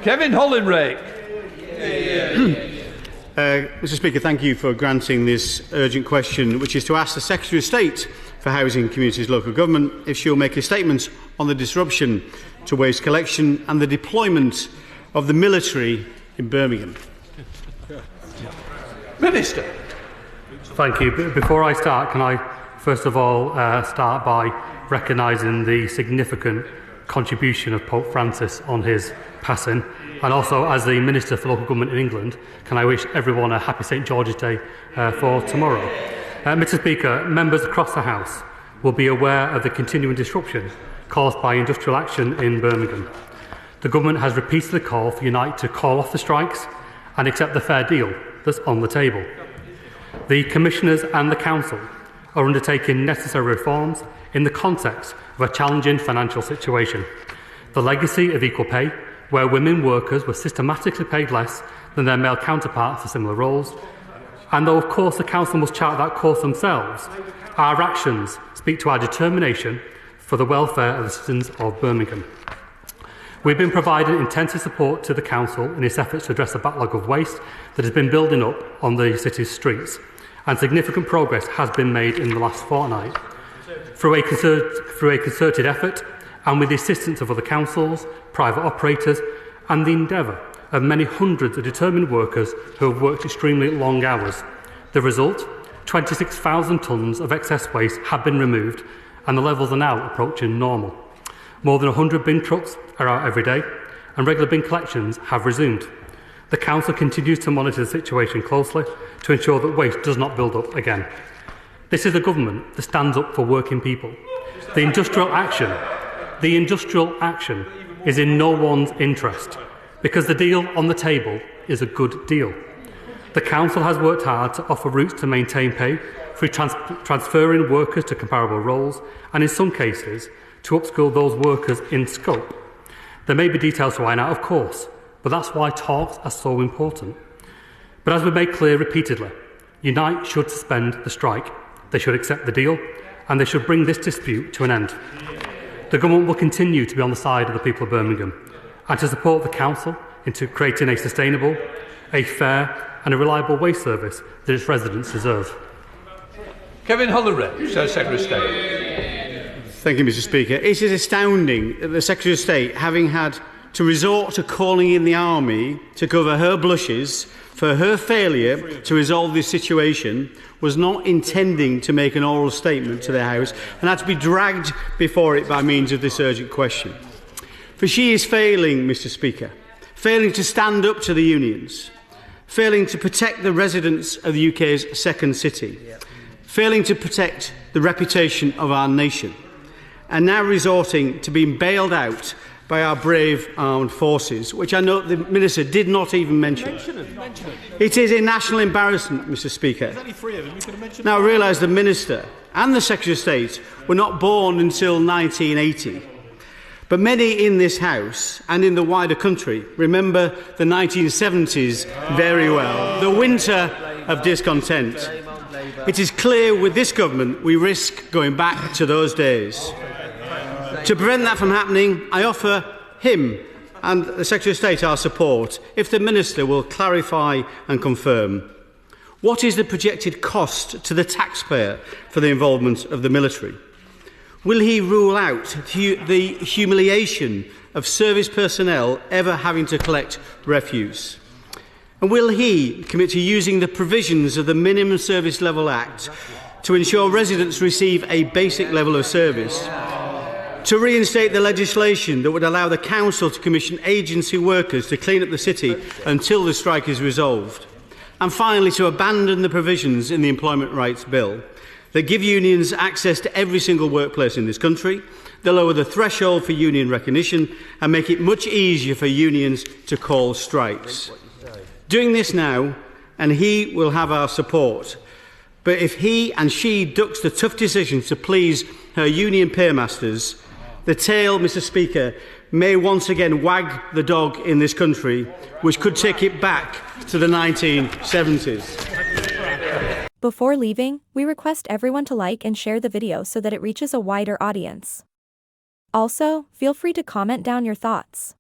Kevin Hollinrake. Mr Speaker, thank you for granting this urgent question, which is to ask the Secretary of State for Housing, Communities, Local Government if she will make a statement on the disruption to waste collection and the deployment of the military in Birmingham. Minister. Thank you. Before I start, can I first of all start by recognising the significant contribution of Pope Francis on his passing, and also as the Minister for Local Government in England, can I wish everyone a happy St George's Day for tomorrow. Mr Speaker, members across the House will be aware of the continuing disruption caused by industrial action in Birmingham. The Government has repeatedly called for Unite to call off the strikes and accept the fair deal that's on the table. The Commissioners and the Council are undertaking necessary reforms in the context of a challenging financial situation. The legacy of equal pay, where women workers were systematically paid less than their male counterparts for similar roles, and though of course the Council must chart that course themselves, our actions speak to our determination for the welfare of the citizens of Birmingham. We've been providing intensive support to the Council in its efforts to address the backlog of waste that has been building up on the city's streets, and significant progress has been made in the last fortnight. Through a concerted effort, and with the assistance of other councils, private operators, and the endeavour of many hundreds of determined workers who have worked extremely long hours, the result, 26,000 tonnes of excess waste have been removed, and the levels are now approaching normal. More than 100 bin trucks are out every day, and regular bin collections have resumed. The Council continues to monitor the situation closely to ensure that waste does not build up again. This is a government that stands up for working people. The industrial action is in no one's interest, because the deal on the table is a good deal. The Council has worked hard to offer routes to maintain pay through transferring workers to comparable roles, and in some cases to upskill those workers in scope. There may be details to iron out, of course, but that's why talks are so important. But as we made clear repeatedly, Unite should suspend the strike, they should accept the deal, and they should bring this dispute to an end. The Government will continue to be on the side of the people of Birmingham and to support the Council into creating a sustainable, a fair and a reliable waste service that its residents deserve. Kevin Hollinrake, Secretary of State. Thank you, Mr Speaker. It is astounding that the Secretary of State, having had to resort to calling in the army to cover her blushes for her failure to resolve this situation, was not intending to make an oral statement to the House and had to be dragged before it by means of this urgent question. For she is failing, Mr Speaker, failing to stand up to the unions, failing to protect the residents of the UK's second city, failing to protect the reputation of our nation, and now resorting to being bailed out by our brave armed forces, which I note the Minister did not even mention. It is a national embarrassment, Mr Speaker. Now, I realise the Minister and the Secretary of State were not born until 1980, but many in this House and in the wider country remember the 1970s very well, the winter of discontent. It is clear with this government we risk going back to those days. To prevent that from happening, I offer him and the Secretary of State our support if the Minister will clarify and confirm what is the projected cost to the taxpayer for the involvement of the military. Will he rule out the humiliation of service personnel ever having to collect refuse? And will he commit to using the provisions of the Minimum Service Level Act to ensure residents receive a basic level of service, to reinstate the legislation that would allow the Council to commission agency workers to clean up the city until the strike is resolved, and finally to abandon the provisions in the Employment Rights Bill that give unions access to every single workplace in this country, that lower the threshold for union recognition and make it much easier for unions to call strikes. Doing this now, and he will have our support. But if he and she ducks the tough decisions to please her union paymasters, the tail, Mr Speaker, may once again wag the dog in this country, which could take it back to the 1970s. Before leaving, we request everyone to like and share the video so that it reaches a wider audience. Also, feel free to comment down your thoughts.